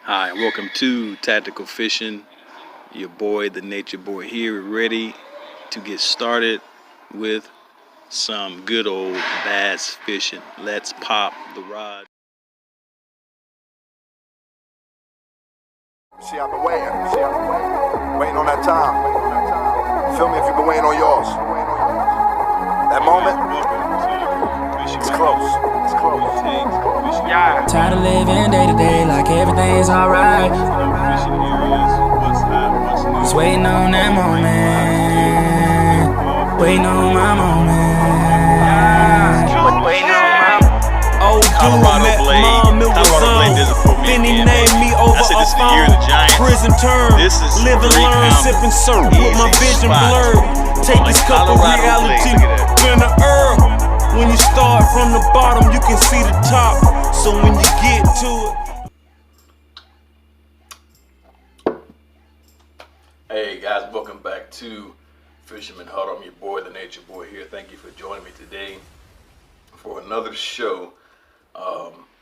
Hi, welcome to Tactical Fishing. Your boy, the Nature Boy here, ready to get started with some good old bass fishing. Let's pop the rod. See, I've been waiting on that time. Feel me if you've been waiting on yours. That moment, it's close. Yeah. Tired of living day to day like everything's alright. Just waiting on that moment. Waiting on my moment. Waiting on my Old Colorado Blade. Colorado Blade did it for me. Then he named me over I said this is a the year of the Giants. prison term. This is Live and learn, sip and serve. With my vision blurred. Take this cup of Colorado reality. Blade, look at that. Been the earth. When you start from the bottom, you can see the top. So when you get to it. Hey guys, welcome back to Fisherman Huddle. I'm your boy, the Nature Boy here. Thank you for joining me today for another show.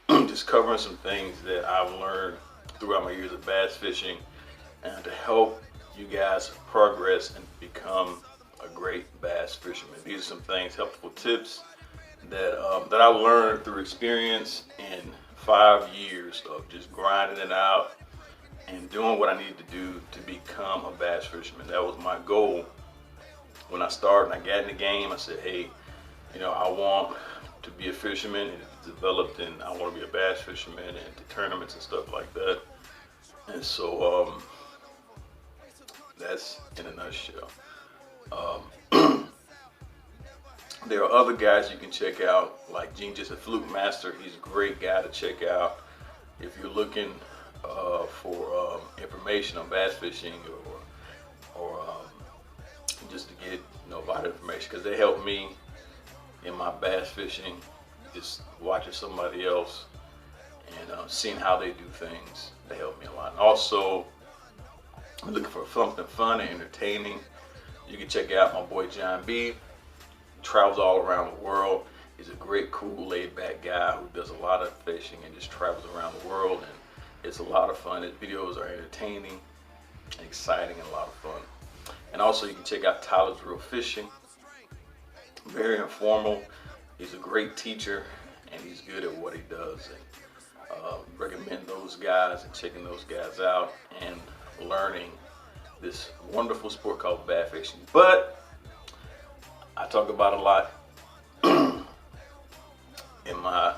Just covering some things that I've learned throughout my years of bass fishing and to help you guys progress and become a great bass fisherman. These are some things, helpful tips that I've learned through experience in 5 years of just grinding it out and doing what I needed to do to become a bass fisherman. That was my goal when I started and I got in the game. I said, hey, I want to be a fisherman, and it developed, and I want to be a bass fisherman and to tournaments and stuff like that. And so that's in a nutshell. There are other guys you can check out, like Gene, just a fluke master. He's a great guy to check out if you're looking for information on bass fishing or just to get vital information, because they help me in my bass fishing, just watching somebody else and seeing how they do things. They help me a lot. And also, I'm looking for something fun and entertaining. You can check out my boy John B. Travels all around the world. He's a great, cool, laid-back guy who does a lot of fishing and just travels around the world, and it's a lot of fun. His videos are entertaining, exciting, and a lot of fun. And also, you can check out Tyler's Real Fishing. Very informal. He's a great teacher, and he's good at what he does. And recommend those guys and checking those guys out and learning this wonderful sport called bass fishing. But I talk about a lot in my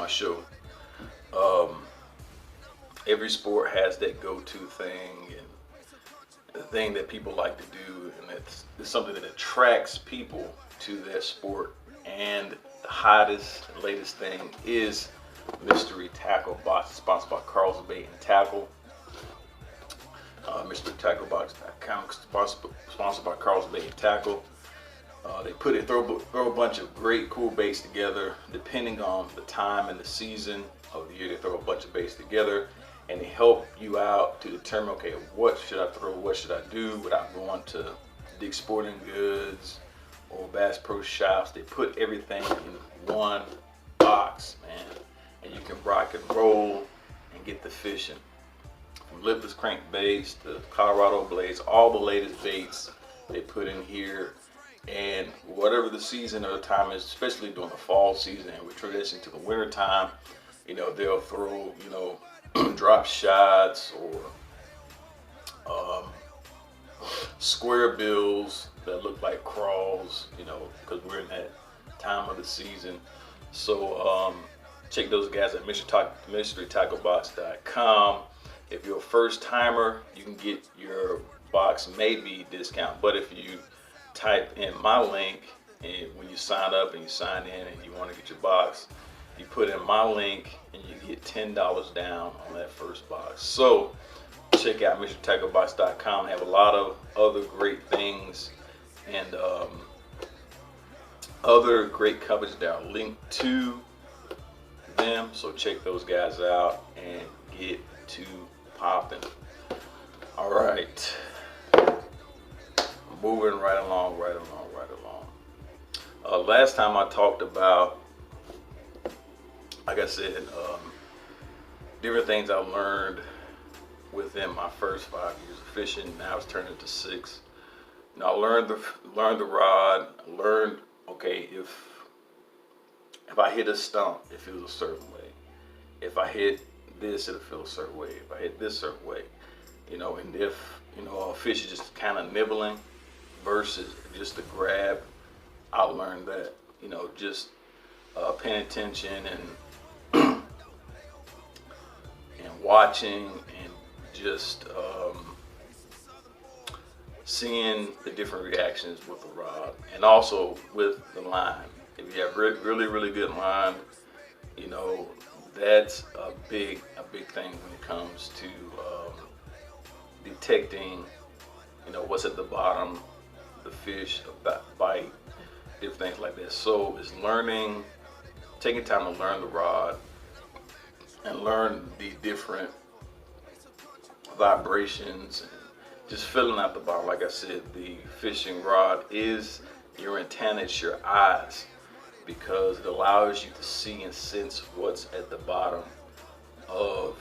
show. Every sport has that go-to thing and the thing that people like to do, and it's something that attracts people to that sport. And the hottest, latest thing is Mystery Tackle Box, sponsored by Carl's Bait and Tackle. MysteryTackleBox.com, sponsored by Carl's Bait and Tackle. They throw a bunch of great, cool baits together. Depending on the time and the season of the year, they throw a bunch of baits together, and they help you out to determine, okay, what should I throw, what should I do without going to Dick's Sporting Goods or Bass Pro Shops. They put everything in one box, man, and you can rock and roll and get the fishing. From lipless crankbaits to Colorado blades, all the latest baits they put in here. And whatever the season or the time is, especially during the fall season, and we transition to the winter time, they'll throw, drop shots or square bills that look like crawls, because we're in that time of the season. So check those guys at MysteryTackleBox.com. If you're a first timer, you can get your box maybe discount, but if you type in my link, and when you sign up and you sign in and you want to get your box, you put in my link and you get $10 down on that first box. So check out MrTackleBox.com. Have a lot of other great things and other great companies that are linked to them. So check those guys out and get to popping. All right. Moving right along. Last time I talked about, like I said, different things I learned within my first 5 years of fishing. Now it's turned into 6. I learned the rod. Learned, okay, if I hit a stump, it feels a certain way. If I hit this, it'll feel a certain way. If I hit this certain way, and if a fish is just kind of nibbling versus just a grab, I learned that just paying attention and watching and just seeing the different reactions with the rod and also with the line. If you have really, really good line, that's a big thing when it comes to detecting, what's at the bottom, the fish, bite, different things like that. So it's taking time to learn the rod and learn the different vibrations and just filling out the bottom. Like I said, the fishing rod is your antenna, it's your eyes, because it allows you to see and sense what's at the bottom of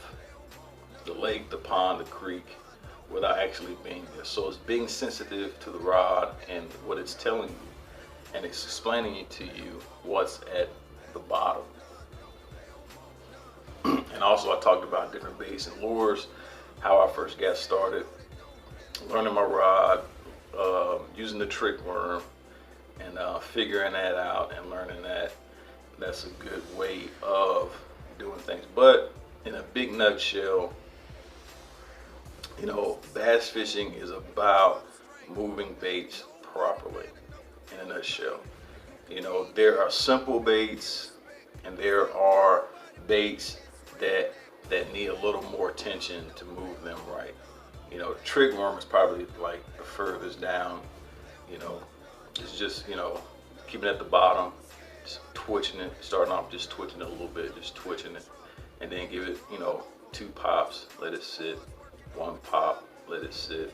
the lake, the pond, the creek, without actually being there. So it's being sensitive to the rod and what it's telling you, and it's explaining to you what's at the bottom. And also I talked about different baits and lures, how I first got started, learning my rod, using the trick worm, and figuring that out and learning that that's a good way of doing things. But in a big nutshell, bass fishing is about moving baits properly. In a nutshell, there are simple baits and there are baits that need a little more attention to move them right. Trick worm is probably like the furthest down. It's just keeping it at the bottom, just twitching it, starting off just twitching it a little bit, just twitching it, and then give it 2 pops, let it sit, 1 pop, let it sit,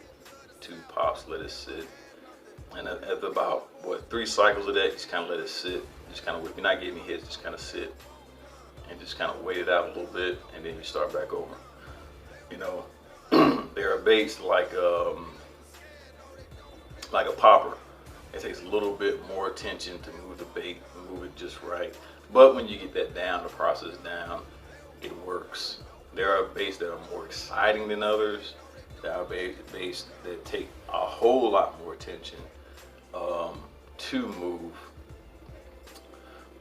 2 pops, let it sit, and at about 3 cycles of that, just kind of let it sit, just kind of, if you're not getting hits, just kind of sit and just kind of wait it out a little bit, and then you start back over. There are baits like a popper. It takes a little bit more attention to move the bait, move it just right. But when you get that down, the process down, it works. There are baits that are more exciting than others. There are baits that take a whole lot more attention to move,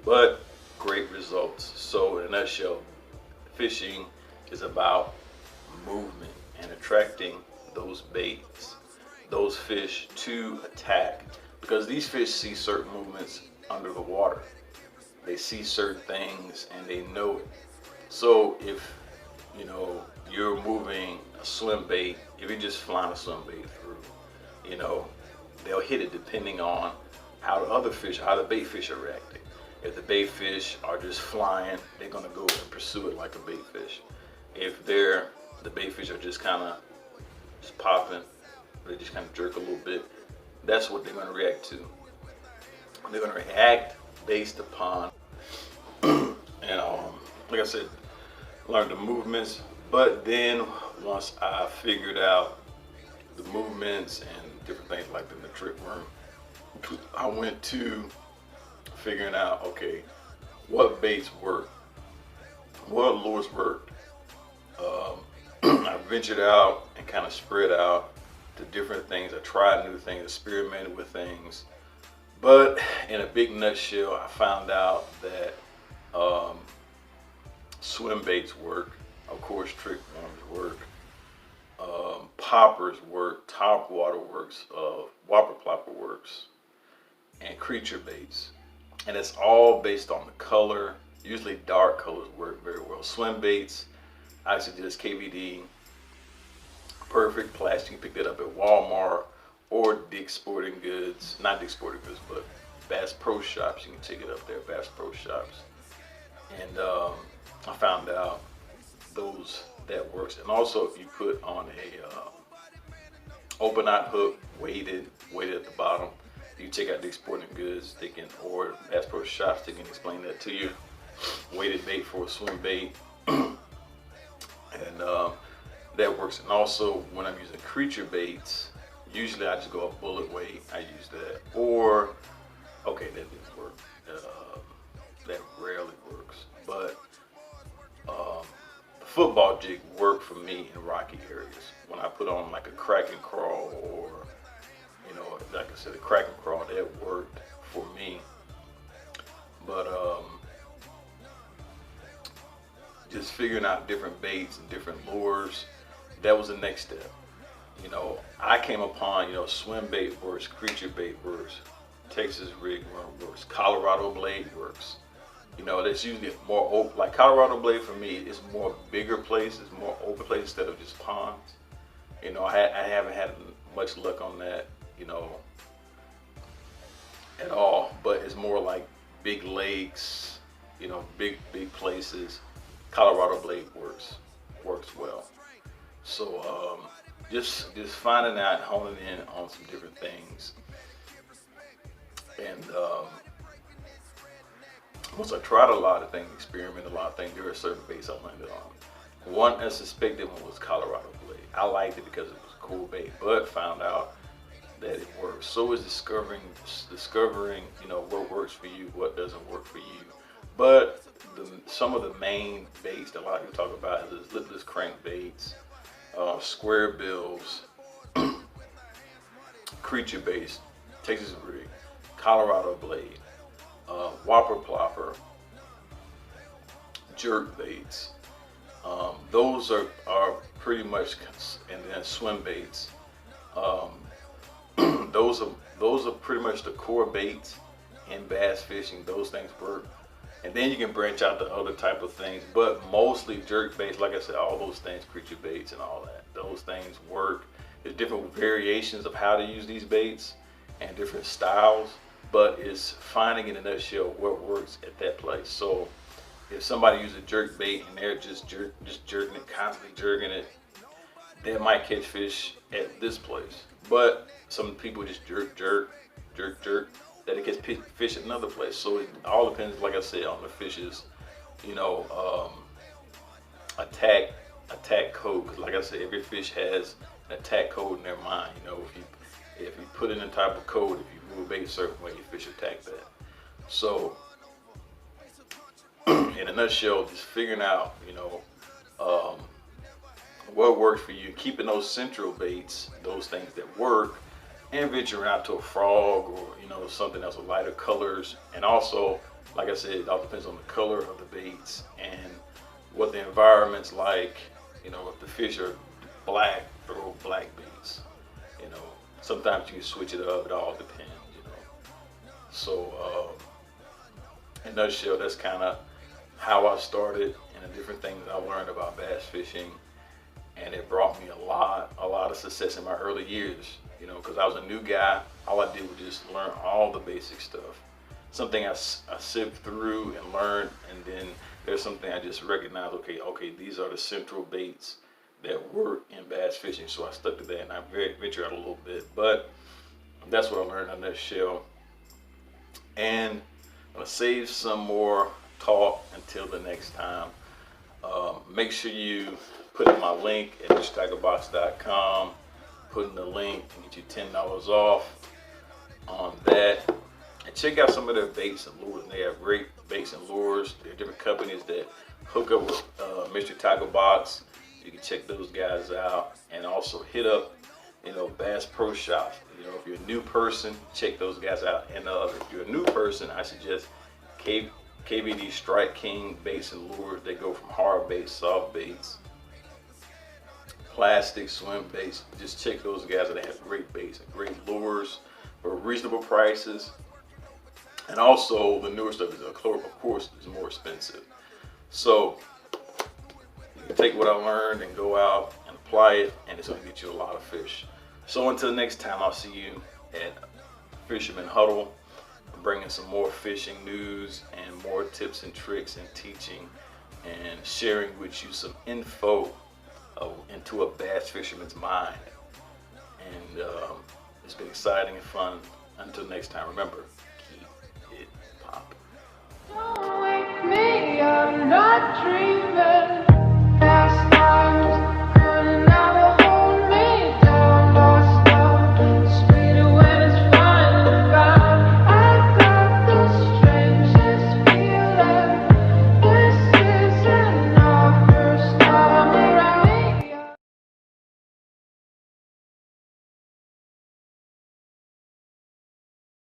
but great results. So in a nutshell, fishing is about movement and attracting those baits, those fish to attack, because these fish see certain movements under the water. They see certain things and they know it. So if you're moving a swim bait, if you're just flying a swim bait through, they'll hit it depending on how the bait fish are reacting. If the bait fish are just flying, they're gonna go and pursue it like a bait fish. If the bait fish are just kind of just popping, they just kind of jerk a little bit, that's what they're gonna react to. They're gonna react based upon, and like I said, learn the movements. But then once I figured out the movements and different things like the trick worm, I went to figuring out, okay, what baits work, what lures work. I ventured out and kind of spread out to different things. I tried new things, experimented with things. But in a big nutshell, I found out that swim baits work. Of course, trick worms work. Poppers work. Top water works. Whopper plopper works. And creature baits. And it's all based on the color. Usually dark colors work very well. Swim baits, I suggest KVD. Perfect Plastic. You pick that up at Walmart or Dick's Sporting Goods. Not Dick's Sporting Goods, but Bass Pro Shops. You can check it up there, Bass Pro Shops. And I found out that works. And also, if you put on a open knot hook, weighted at the bottom, you check out Dick's Sporting Goods, or Bass Pro Shops, they can explain that to you. Weighted bait for a swim bait. And that works. And also when I'm using creature baits, usually I just go a bullet weight. I use that. Or, okay, that didn't work. That rarely works. But the football jig worked for me in rocky areas. When I put on like a crack and crawl, or, you know, like I said, a crack and crawl, that worked for me. But just figuring out different baits and different lures, that was the next step. You know, I came upon, you know, swim bait works, creature bait works, Texas rig works, Colorado blade works. You know, that's usually more open. Like Colorado blade for me is more bigger places, more open places instead of just ponds. You know, I haven't had much luck on that, you know, at all. But it's more like big lakes, you know, big places. Colorado blade works well. So just finding out, honing in on some different things, and once I tried a lot of things, experimented a lot of things, there were certain baits I landed on. One unsuspected one was Colorado blade. I liked it because it was a cool bait, but found out that it works. So is discovering, you know, what works for you, what doesn't work for you. But some of the main baits that a lot of people talk about is lipless crankbaits, square bills, creature baits, Texas rig, Colorado blade, whopper plopper, jerk baits. Those are pretty much, and then swim baits. Those are pretty much the core baits in bass fishing. Those things work. And then you can branch out to other type of things, but mostly jerk baits, like I said, all those things, creature baits and all that, those things work. There's different variations of how to use these baits and different styles, but it's finding in a nutshell what works at that place. So if somebody uses a jerk bait and they're just jerking it, constantly jerking it, they might catch fish at this place. But some people just jerk, that it gets fish at another place. So it all depends, like I said, on the fish's, you know, attack code. Because like I said, every fish has an attack code in their mind. You know, if you put in a type of code, if you move bait a certain way, your fish attack that. So in a nutshell, just figuring out, you know, what works for you, keeping those central baits, those things that work, and venturing out to a frog or, you know, something else with lighter colors. And also, like I said, it all depends on the color of the baits and what the environment's like. You know, if the fish are black, throw black baits. You know, sometimes you can switch it up. It all depends, you know. So in a nutshell, that's kind of how I started and the different things I learned about bass fishing. And it brought me a lot of success in my early years, you know, because I was a new guy. All I did was just learn all the basic stuff. Something I sift through and learned, and then there's something I just recognized, okay, these are the central baits that work in bass fishing. So I stuck to that, and I ventured out a little bit. But that's what I learned on that shell. And I'm going to save some more talk until the next time. Make sure you put in my link at MrTigerBox.com. Put in the link and get you $10 off on that. And check out some of their baits and lures. They have great baits and lures. There are different companies that hook up with Mr. Tiger Box. You can check those guys out. And also hit up, you know, Bass Pro Shops. You know, if you're a new person, check those guys out. And if you're a new person, I suggest KVD Strike King baits and lures. They go from hard baits, soft baits, plastic, swim baits. Just check those guys out. They have great baits and great lures for reasonable prices. And also the newer stuff is, of course, is more expensive. So you can take what I learned and go out and apply it, and it's going to get you a lot of fish. So until next time, I'll see you at Fisherman Huddle, bringing some more fishing news and more tips and tricks and teaching and sharing with you some info into a bass fisherman's mind. And it's been exciting and fun. Until next time, remember, keep it popping. Don't wake me, I'm not dreaming.